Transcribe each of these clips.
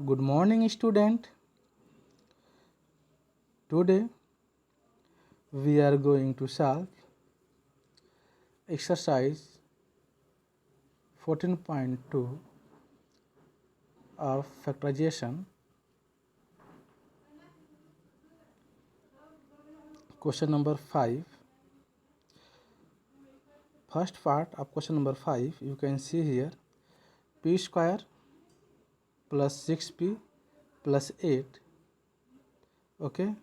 Good morning, student. Today we are going to solve exercise 14.2 of factorization. Question number 5. First part of question number 5, you can see here p square plus 6p plus 8. Okay.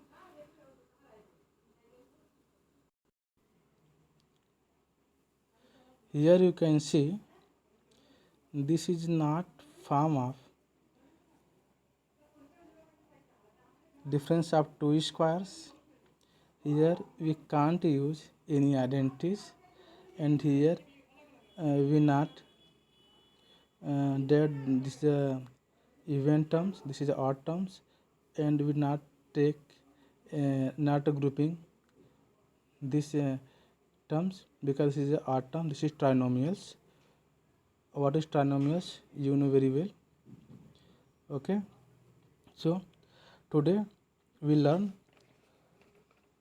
Here you can see this is not form of difference of two squares. Here we can't use any identities, and here we not that this is event terms, this is odd terms, and we not take not grouping this terms because this is a odd term. This is trinomials. What is trinomials? You know very well. Okay. So today we learn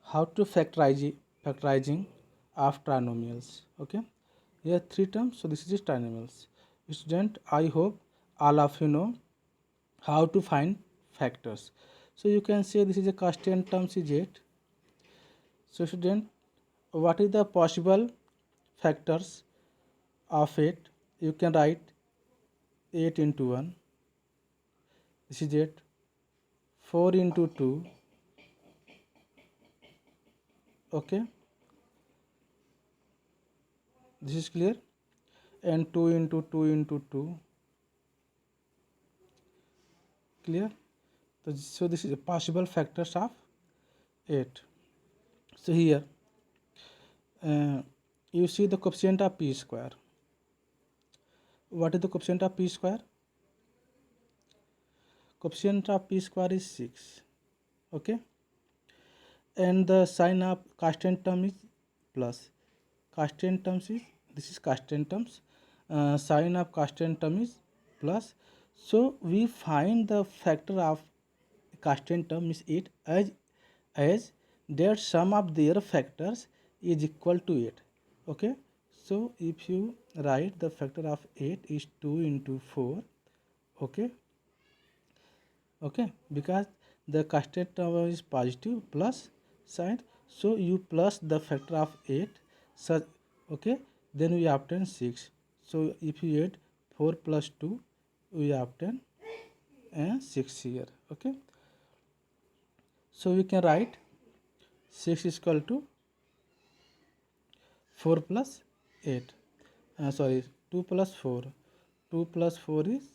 how to factorizing of trinomials. Okay. Here three terms. So this is trinomials. Student, I hope all of you know how to find factors. So you can say this is a constant terms is 8. So student, what is the possible factors of 8? You can write 8 into 1. This is 8. 4 into 2. Okay. This is clear. And 2 into 2 into 2. Clear. So this is a possible factors of 8. So here you see the coefficient of p square. What is the coefficient of p square? Coefficient of p square is 6. Okay. And the sign of constant term is plus. Constant terms is, this is constant terms. Sign of constant term is plus. So we find the factor of constant term is 8 as their sum of their factors is equal to 8. Okay. So if you write the factor of 8 is 2 into 4. Okay. Okay, because the constant term is positive plus sign, so you plus the factor of 8 such. Okay, then we obtain 6. So if you add 4 plus 2, we obtain 6 here. Okay, so we can write 6 is equal to 4 plus 8. Sorry, 2 plus 4. 2 plus 4 is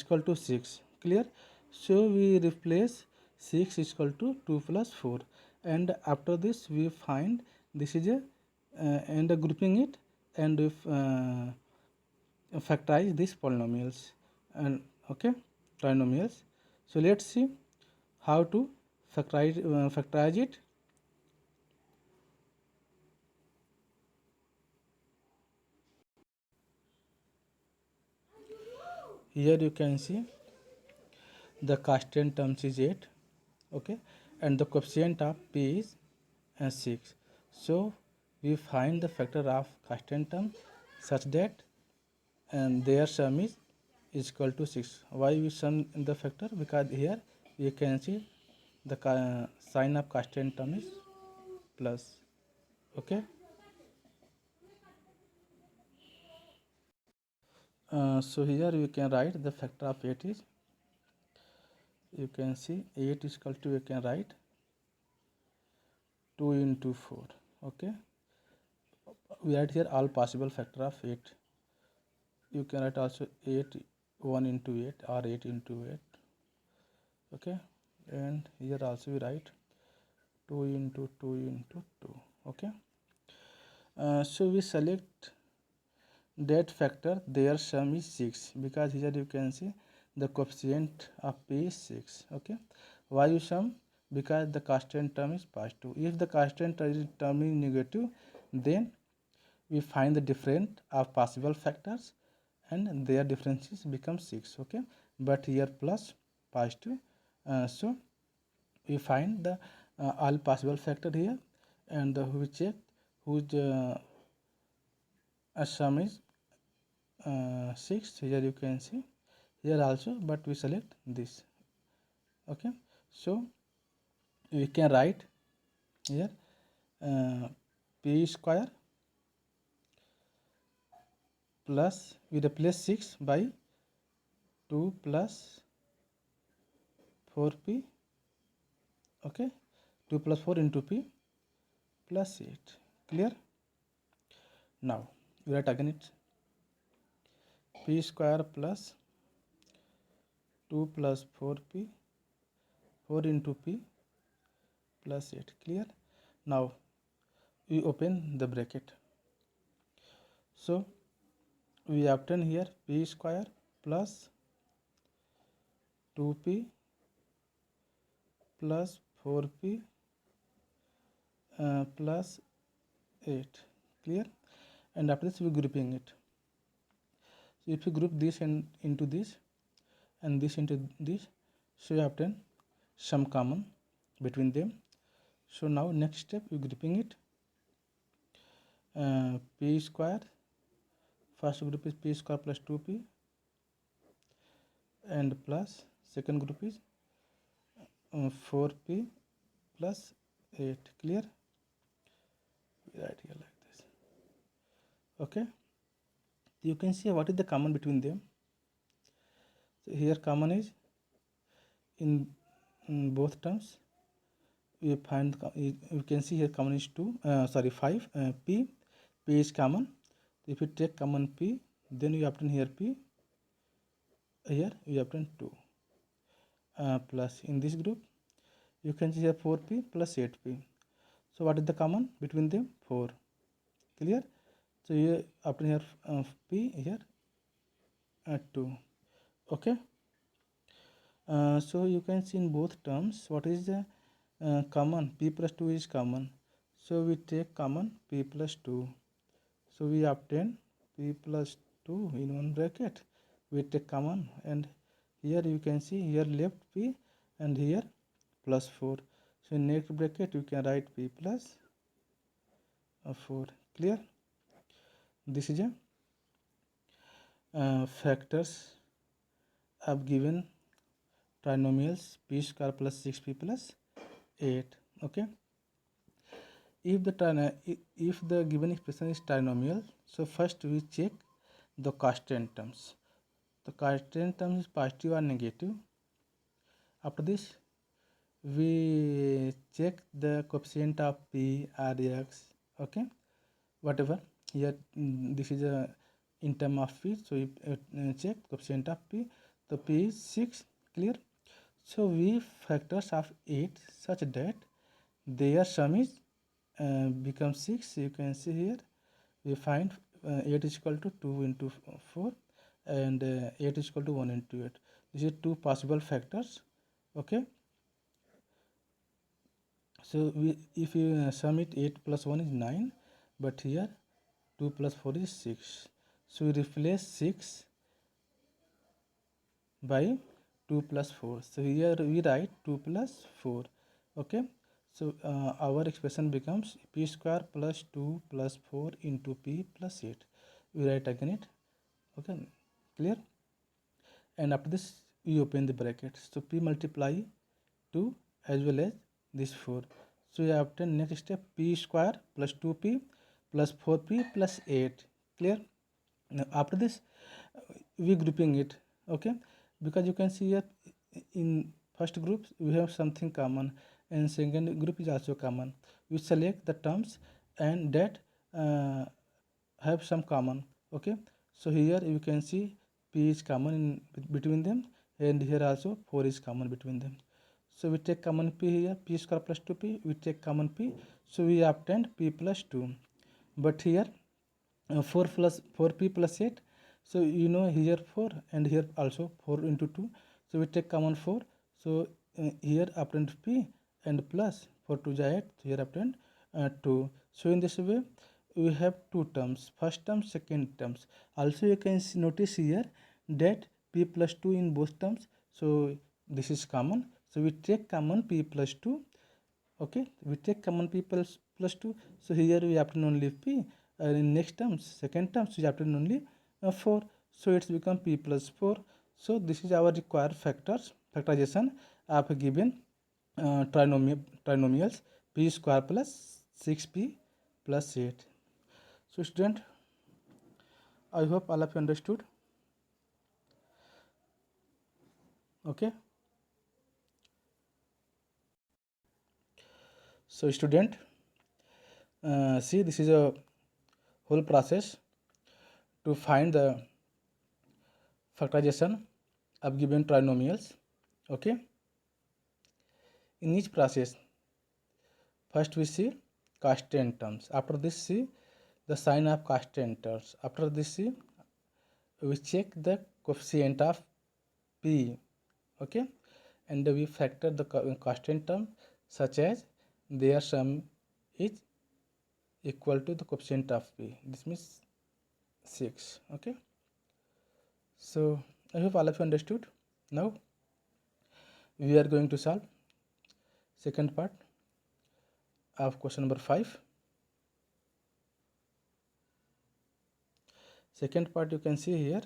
equal to 6. Clear. So we replace 6 is equal to 2 plus 4, and after this we find this is a and grouping it, and if factorize these polynomials and okay trinomials. So let's see how to factorize it. Here you can see the constant terms is 8. Okay, and the coefficient of p is 6. So we find the factor of constant term such that and their sum is equal to 6. Why we sum in the factor? Because here you can see the sign of constant term is plus. Okay. So here you can write the factor of 8 is, you can see 8 is equal to, you can write 2 into 4. Okay, we write here all possible factor of 8. You can write also 8 1 into 8 or 8 into 8. Okay, and here also we write 2 into 2 into 2. Okay, so we select that factor, their sum is 6, because here you can see the coefficient of p is 6. Okay, why you sum? Because the constant term is positive. If the constant term is negative, then we find the difference of possible factors and their differences become 6. Okay, but here plus positive. So we find the all possible factor here, and we check whose sum is 6. Here you can see, here also, but we select this. Okay, so we can write here p square plus, we replace 6 by 2 plus 4p. Okay, 2 plus 4 into p plus 8. Clear? Now we write again it, p square plus 2 plus 4p, 4 into p plus 8. Clear? Now we open the bracket. So we obtain here p square plus 2p plus 4p plus 8. Clear? And after this we grouping it. So if you group this and into this and this into this, so you obtain some common between them. So now next step we grouping it. P square, first group is p square plus 2p, and plus second group is 4p plus 8. Clear? Right here like this. Okay, you can see what is the common between them. So here common is in both terms. We find, you can see here common is 5. P is common. If you take common p, then you obtain here p, here you obtain 2 plus in this group you can see here 4p plus 8p. So what is the common between them? 4. Clear? So you obtain here p, here 2. Okay, so you can see in both terms what is the common. P plus 2 is common, so we take common p plus 2. So we obtain p plus 2 in one bracket, we take common, and here you can see here left p and here plus 4. So in next bracket you can write p plus 4. Clear? This is a factors of given trinomials p square plus 6p plus 8. Okay, if the given expression is trinomial, so first we check the constant terms. The constant terms is positive or negative. After this we check the coefficient of p or x. Okay, whatever here this is a in term of p, so we check coefficient of p. So p is 6. Clear? So we factors of 8 such that their sum is becomes 6. You can see here we find 8 is equal to 2 into 4 and 8 is equal to 1 into 8. This is two possible factors. Okay, so if you sum it, 8 plus 1 is 9, but here 2 plus 4 is 6. So we replace 6 by 2 plus 4. So here we write 2 plus 4. Okay, so our expression becomes p square plus 2 plus 4 into p plus 8. We write again it. Okay, clear? And after this we open the bracket. So p multiply 2 as well as this 4. So we obtain next step p square plus 2p plus 4p plus 8. Clear? Now after this we grouping it. Okay, because you can see here in first group we have something common and second group is also common. We select the terms and that have some common. Okay, so here you can see p is common in between them, and here also 4 is common between them. So we take common p here, p square plus 2p, we take common p, so we obtained p plus 2. But here 4 plus 4p plus 8, so you know here 4 and here also 4 into 2, so we take common 4. So here obtained p and plus 4 to 8, here obtained 2. So in this way we have two terms, first term, second terms. Also you can notice here that p plus 2 in both terms, so this is common, so we take common p plus 2. Okay, we take common p plus 2, so here we obtain only p, in next terms, second terms, we obtain only 4, so it's become p plus 4. So this is our required factorization of a given trinomials p square plus 6p plus 8. So student, I hope all of you understood. Okay, so student, see, this is a whole process to find the factorization of given trinomials. Okay, in each process, first we see constant terms, after this see the sign of constant terms, after this see we check the coefficient of p. Okay, and we factor the constant term such as their sum is equal to the coefficient of p, this means 6. Okay, so I hope all of you understood. Now we are going to solve second part of question number 5. Second part, you can see here,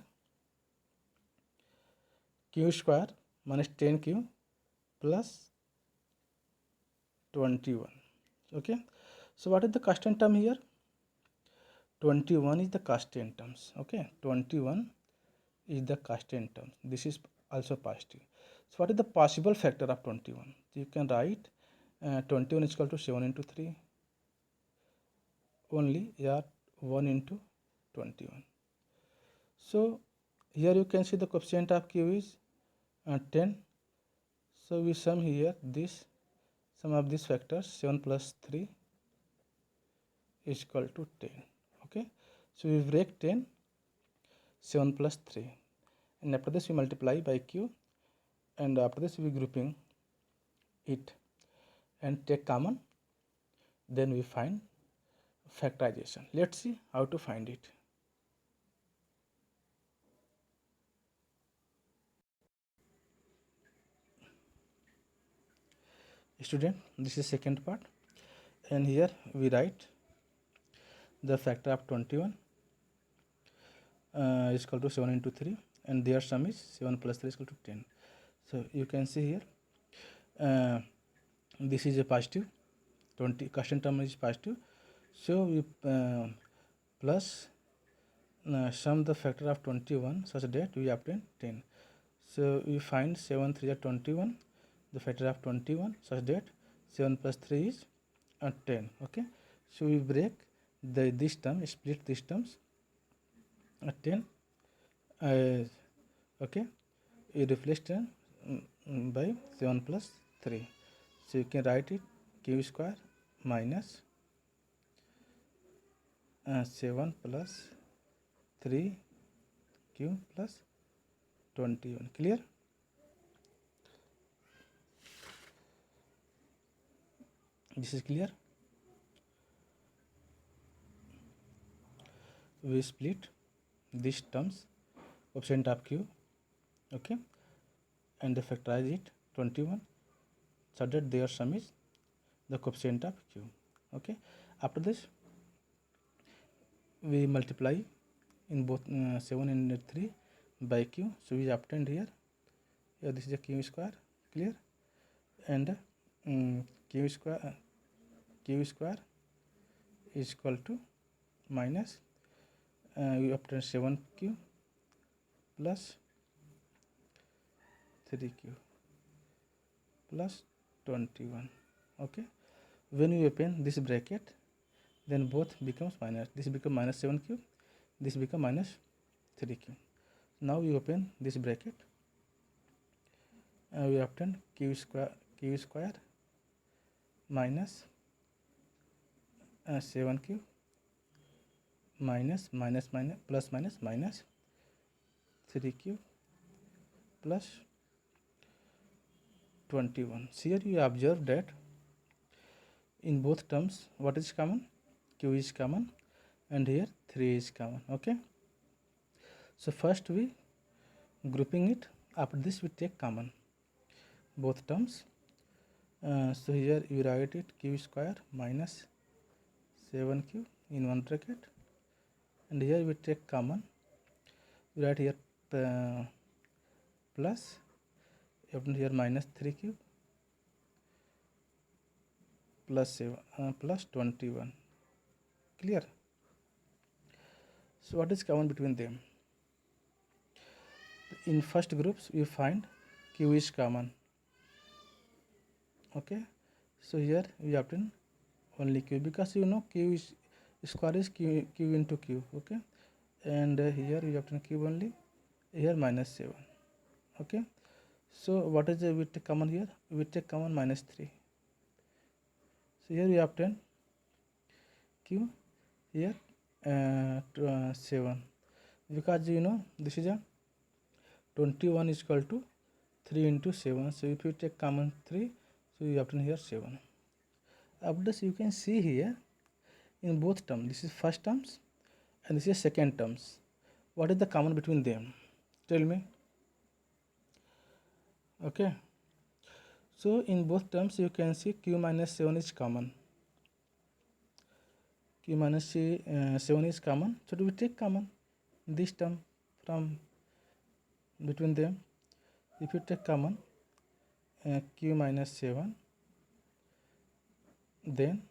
q square minus 10q plus 21. Okay, so what is the constant term here? 21 is the constant terms. Okay, 21 is the constant term. This is also positive. So what is the possible factor of 21? You can write 21 is equal to 7 into 3 only, yeah, 1 into 21. So here you can see the coefficient of q is 10. So we sum here this sum of these factors, 7 plus 3 is equal to 10. Okay, so we break 10, 7 plus 3, and after this we multiply by q, and after this we grouping it and take common, then we find factorization. Let's see how to find it. Student, this is second part, and here we write the factor of 21 is equal to 7 into 3, and their sum is 7 plus 3 is equal to 10. So you can see here this is a positive, 20 constant term is positive, so we plus sum the factor of 21 such that we obtain 10. So we find 7 3 are 21, the factor of 21 such that 7 plus 3 is 10. Okay, so we break this term, split these terms at 10. Okay, we replace 10 by 7 plus 3. So you can write it q square minus 7 plus 3 q plus 21. Clear? This is clear. We split these terms, coefficient of q, okay, and factorize it 21 so that their sum is the coefficient of q. Okay, after this we multiply in both 7 and 3 by q, so we obtained here this is a q square. Clear? And q square is equal to minus we obtain 7q plus 3q plus 21. Okay, when we open this bracket, then both becomes minus, this become minus 7q, this become minus 3q. Now we open this bracket, we obtain q square minus 7q minus plus minus 3q plus 21. So here you observe that in both terms what is common? Q is common, and here 3 is common. Okay, so first we grouping it. After this we take common both terms. So here you write it q square minus 7q in one bracket, and here we take common. We write here plus, open here minus 3q plus 7 plus 21. Clear? So what is common between them? In first groups we find q is common. Okay, so here we obtain only q, because you know q is square is q into q. Okay, and here we obtain q only, here minus 7. Okay, so what is we take common here? We take common minus 3. So here we obtain q, here 7, because you know this is a 21 is equal to 3 into 7. So if you take common 3, so you obtain here 7. After this you can see here in both terms, this is first terms and this is second terms. What is the common between them? Tell me. Okay, so in both terms you can see q minus 7 is common. Q minus 7 is common, so do we take common this term from between them? If you take common q minus 7, then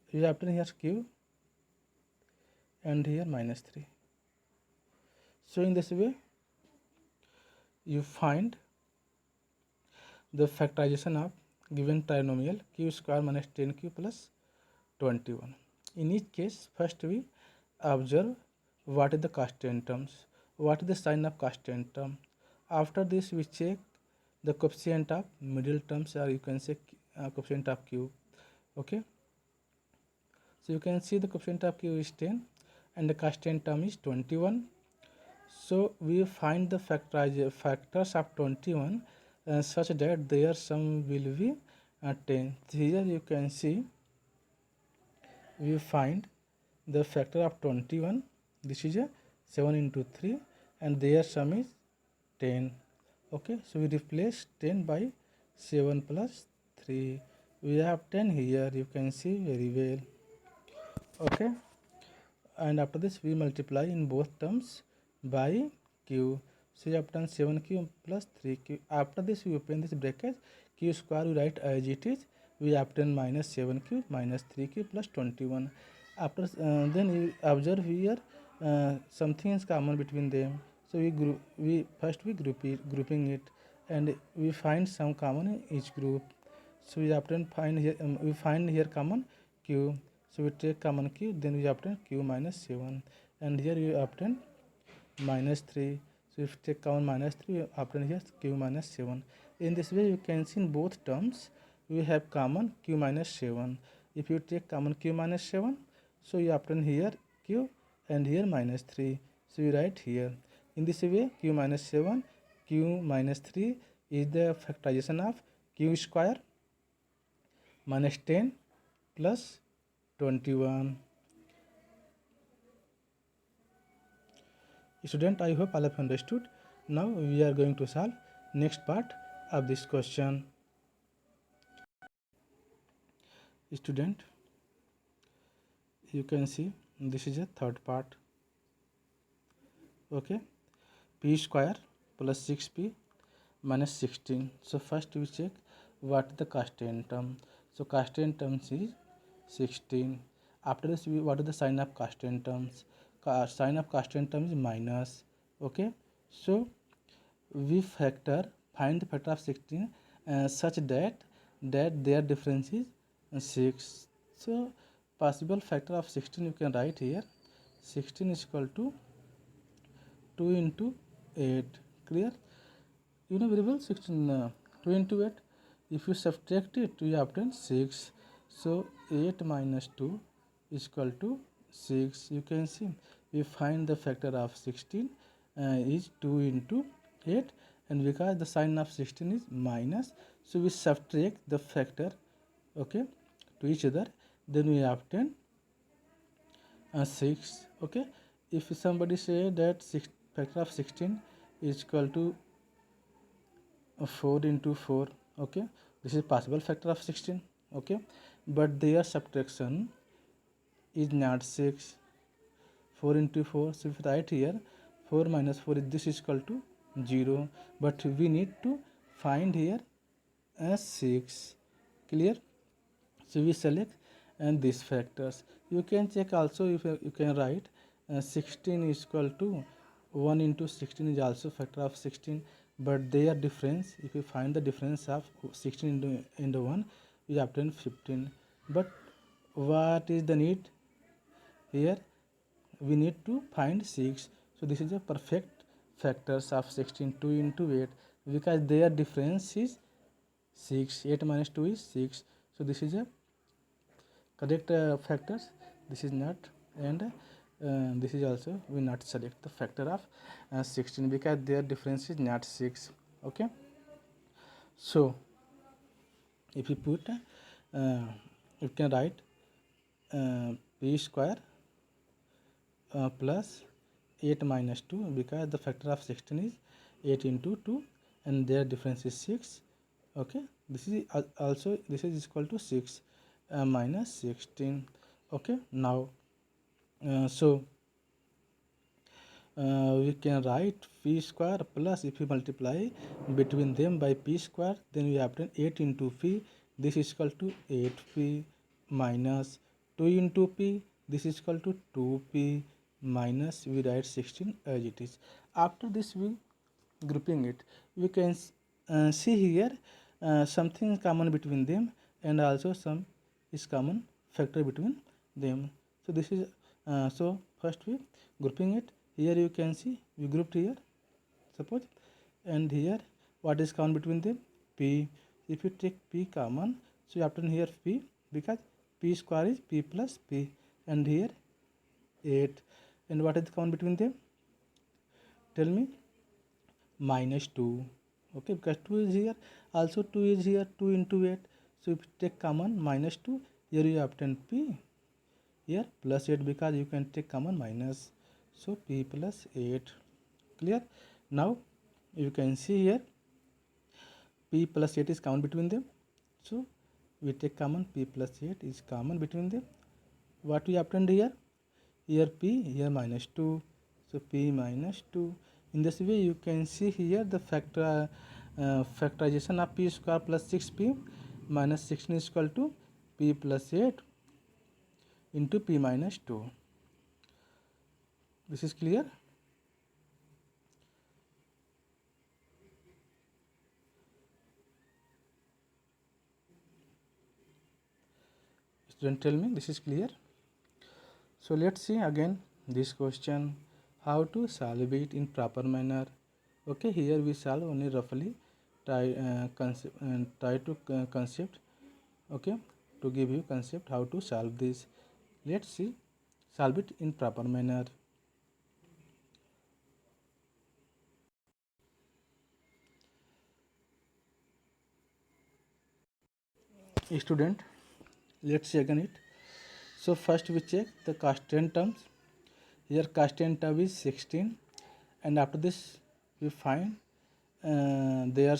you obtain here q and here minus 3. So in this way you find the factorization of given trinomial q square minus 10q plus 21. In each case, first we observe what is the constant terms, what is the sign of constant term. After this we check the coefficient of middle terms, or you can say coefficient of q. Okay, so you can see the coefficient of q is 10 and the constant term is 21. So we find the factors of 21 such that their sum will be 10. Here you can see we find the factor of 21, this is a 7 into 3, and their sum is 10. Okay, so we replace 10 by 7 plus 3. We have 10 here, you can see very well. Okay, and after this we multiply in both terms by q. So we obtain 7q plus 3q. After this we open this bracket, q square we write as it is. We obtain minus 7q minus 3q plus 21. After then you observe here something is common between them. So we first grouping it, and we find some common in each group. So we obtain we find here common q. So we take common q, then we obtain q minus 7, and here we obtain minus 3. So if you take common minus 3, we obtain here q minus 7. In this way you can see in both terms we have common q minus 7. If you take common q minus 7, so you obtain here q and here minus 3. So you write here. In this way q minus 7, q minus 3 is the factorization of q square minus 10 plus 21. Student, I hope all of you understood. Now we are going to solve next part of this question. Student, you can see this is a third part. Okay, p square plus 6p minus 16. So first we check what the constant term. So constant terms is 16. After this what is the sign of constant terms? Sign of constant term is minus. Okay, so we find the factor of 16 such that their difference is 6. So possible factor of 16 you can write here. 16 is equal to 2 into 8. Clear? You know very well 16 2 into 8. If you subtract it, you obtain 6. So 8 minus 2 is equal to 6. You can see we find the factor of 16 is 2 into 8, and because the sign of 16 is minus, so we subtract the factor, okay, to each other, then we obtain 6. Okay, if somebody say that factor of 16 is equal to 4 into 4. Okay, this is possible factor of 16. Okay, but their subtraction is not 6. 4 into 4, so if I write here 4 minus 4 is this is equal to 0, but we need to find here as 6. Clear? So we select and these factors. You can check also if you can write 16 is equal to 1 into 16 is also factor of 16, but their difference, if you find the difference of 16 into 1, we obtain 15. But what is the need here? We need to find 6. So this is a perfect factors of 16, 2 into 8, because their difference is 6. 8 minus 2 is 6. So this is a correct factors. This is not, and this is also we not select the factor of 16 because their difference is not 6. Okay, so if you put you can write p square plus 8 minus 2, because the factor of 16 is 8 into 2 and their difference is 6. Okay, this is also this is equal to 6 minus 16. Okay, now so we can write p square plus, if we multiply between them by p square, then we obtain 8 into p, this is equal to 8p, minus 2 into p, this is equal to 2p, minus we write 16 as it is. After this we grouping it, we can see here something common between them and also some is common factor between them. So this is so first we grouping it. Here you can see we grouped here, suppose, and here what is common between them? P. If you take p common, so you obtain here p, because p square is p plus p, and here 8. And what is common between them? Tell me. Minus 2. Okay, because 2 is here, also 2 is here, 2 into 8. So if you take common minus 2, here you obtain p, here plus 8, because you can take common minus. So p plus 8. Clear? Now you can see here p plus 8 is common between them. So we take common, p plus 8 is common between them. What we obtained here? Here p, here minus 2. So p minus 2. In this way you can see here the factorization of p square plus 6p minus 16 is equal to p plus 8 into p minus 2. This is clear? Student, tell me this is clear. So let's see again this question, how to solve it in proper manner. Okay, here we solve only roughly, try to concept. Okay, to give you concept how to solve this. Let's see, solve it in proper manner. Student, let's see again it. So first we check the constant terms. Here constant term is 16, and after this we find their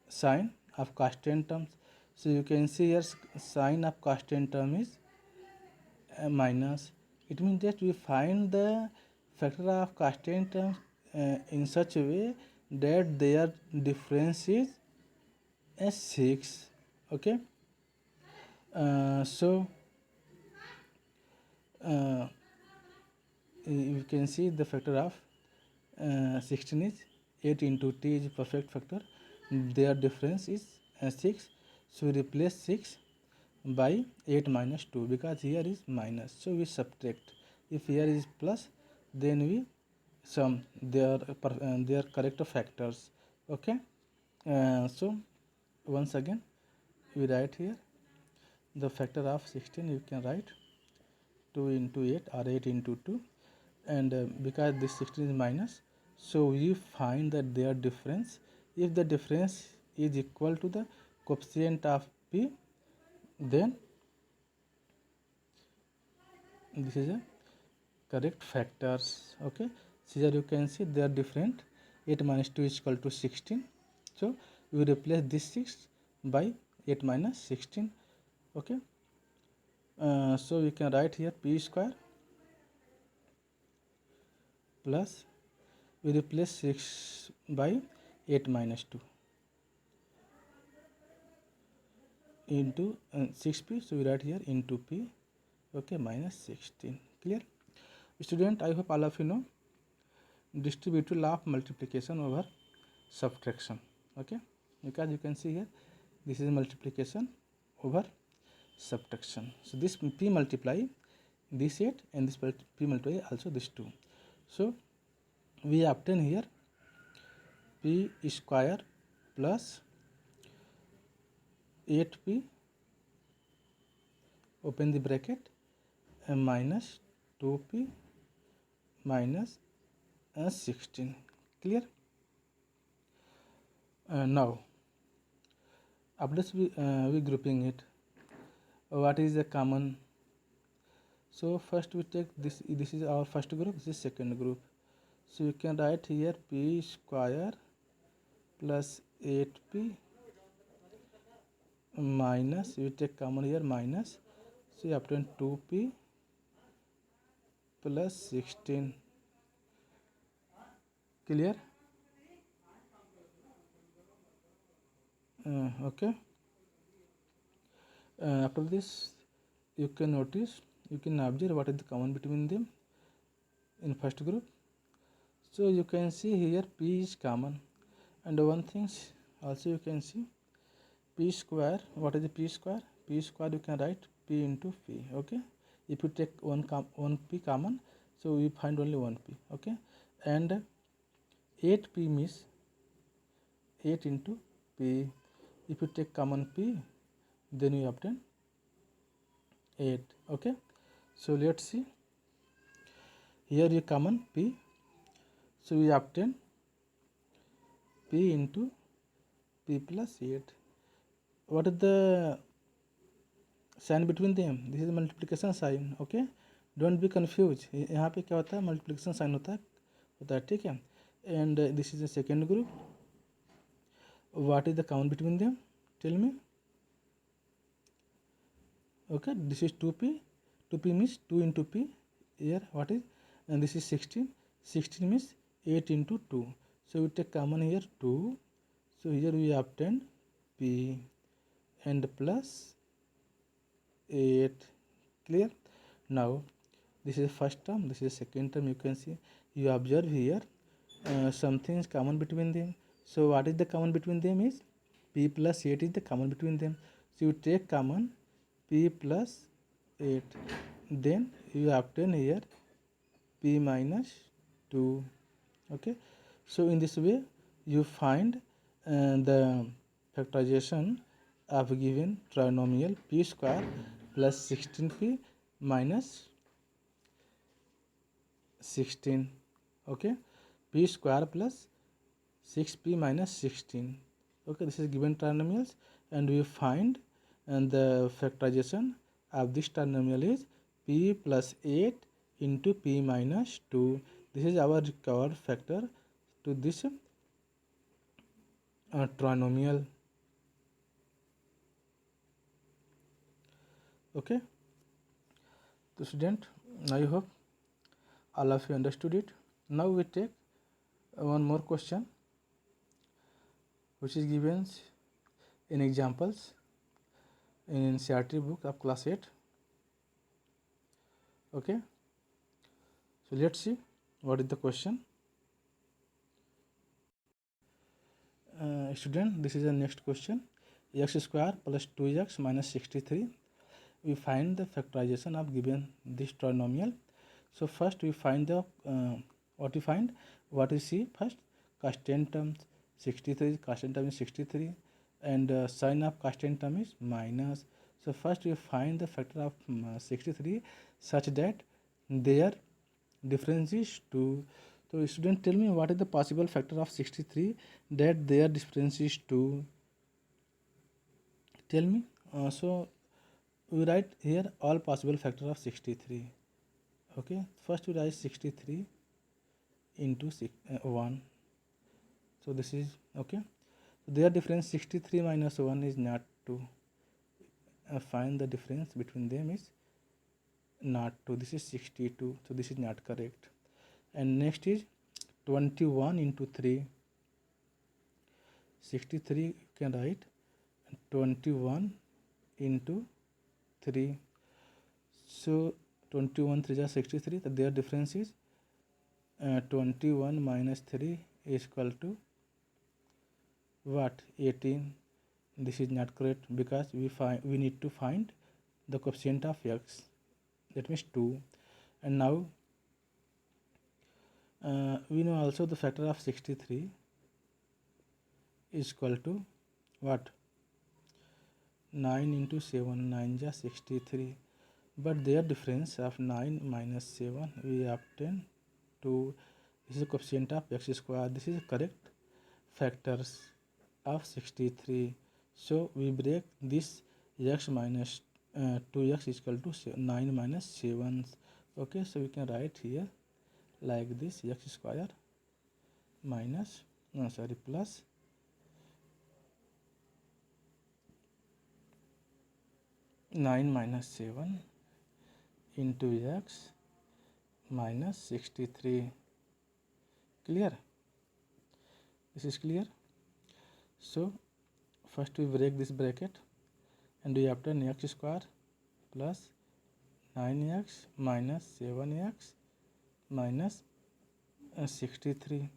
sign of constant terms. So you can see here sign of constant term is minus. It means that we find the factor of constant terms in such a way that their difference is 6. Okay, so you can see the factor of 16 is 8 into t is perfect factor. Their difference is 6. So we replace 6 by 8 minus 2, because here is minus. So we subtract. If here is plus, then we sum their correct factors. Okay. So once again we write here the factor of 16. You can write 2 into 8 or 8 into 2, and because this 16 is minus, so we find that their difference, if the difference is equal to the coefficient of p, then this is a correct factors. Okay, Here you can see they are different. 8 minus 2 is equal to 16. So we replace this 6 by 8 minus 16. Okay. So we can write here p square plus we replace 6 by 8 minus 2 into 6p. So we write here into p. Okay, minus 16. Clear? Student, I hope all of you know distributive law of multiplication over subtraction. Okay, because you can see here this is multiplication over subtraction. So this p multiply this 8 and this p multiply also this 2. So we obtain here p square plus 8p open the bracket and minus 2p minus 16. Clear? Now after this we grouping it. What is the common? So first we take this is our first group, this is second group. So you can write here p square plus 8p minus, we take common here minus, so you obtain 2p plus 16. Clear? Okay. After this you can notice, you can observe what is the common between them in first group. So you can see here p is common, and one thing also you can see p square. What is the p square? P square you can write p into p. Okay, if you take one p common, so we find only one p. Okay, and 8p means 8 into p. If you take common p, then you obtain 8. Okay, so let's see here you common p, so we obtain p into p plus 8. What is the sign between them? This is multiplication sign. Okay, don't be confused. यहाँ पे क्या होता है, multiplication sign होता है, ठीक है. And this is the second group. What is the common between them? Tell me. Okay, this is 2p. 2p means 2 into p. Here what is? And this is 16. 16 means 8 into 2. So we take common here 2. So here we obtain p and plus 8. Clear? Now this is first term, this is second term. You can see, you observe here something is common between them. So what is the common between them is p plus 8 is the common between them. So you take common p plus 8, then you obtain here p minus 2. Okay, so in this way you find the factorization of given trinomial p square plus 16p minus 16. Okay, p square plus 6p minus 16. Okay, this is given trinomials, and we find and the factorization of this trinomial is p plus 8 into p minus 2. This is our required factor to this trinomial. Okay, so student, I hope all of you understood it. Now we take one more question which is given in examples in NCERT book of class 8. Okay, so let's see what is the question. Student, this is the next question. X square plus 2x minus 63. We find the factorization of given this trinomial. So first we find the what we find, what we see first, constant term 63, constant term is 63, and sign of constant term is minus. So first we find the factor of 63 such that their difference is 2. So student, tell me what is the possible factor of 63 that their difference is 2. Tell me. So we write here all possible factor of 63. Okay, first we write 63 into 1. So this is okay. So their difference 63 minus 1 is not 2. Find the difference between them is not 2. This is 62. So this is not correct. And next is 21 into 3. 63 you can write 21 into 3. So 21 3 is 63. So their difference is 21 minus 3 is equal to what? 18. This is not correct because we need to find the coefficient of x, that means 2. And now we know also the factor of 63 is equal to what? 9 into 7, 9 is 63. But their difference of 9 minus 7 we obtain 2. This is the coefficient of x square. This is correct factors of 63. So we break this x minus 2x is equal to 9 minus 7. Okay, so we can write here like this: x square minus plus 9 minus 7 into x minus 63. Clear? This is clear. So first we break this bracket and we obtain x square plus 9x minus 7x minus 63.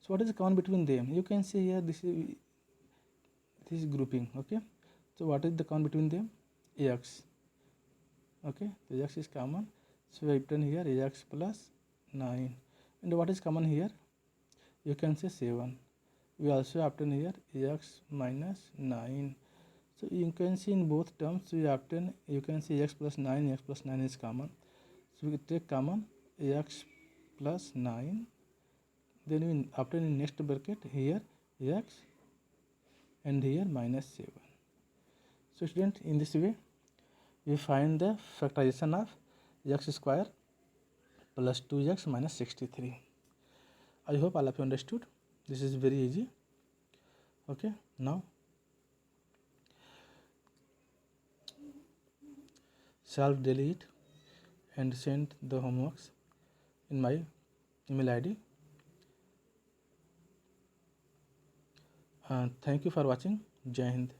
So what is the common between them? You can see here this is grouping. Okay, so what is the common between them? X. Okay, so x is common, so we obtain here x plus 9. And what is common here? You can say 7. We also obtain here x minus 9. So you can see in both terms we obtain, you can see x plus 9, x plus 9 is common. So we take common x plus 9. Then we obtain in next bracket here x and here minus 7. So student, in this way we find the factorization of x square plus 2x minus 63. I hope all of you understood. This is very easy. Okay, now self delete and send the homeworks in my email ID. Thank you for watching. Jai Hind.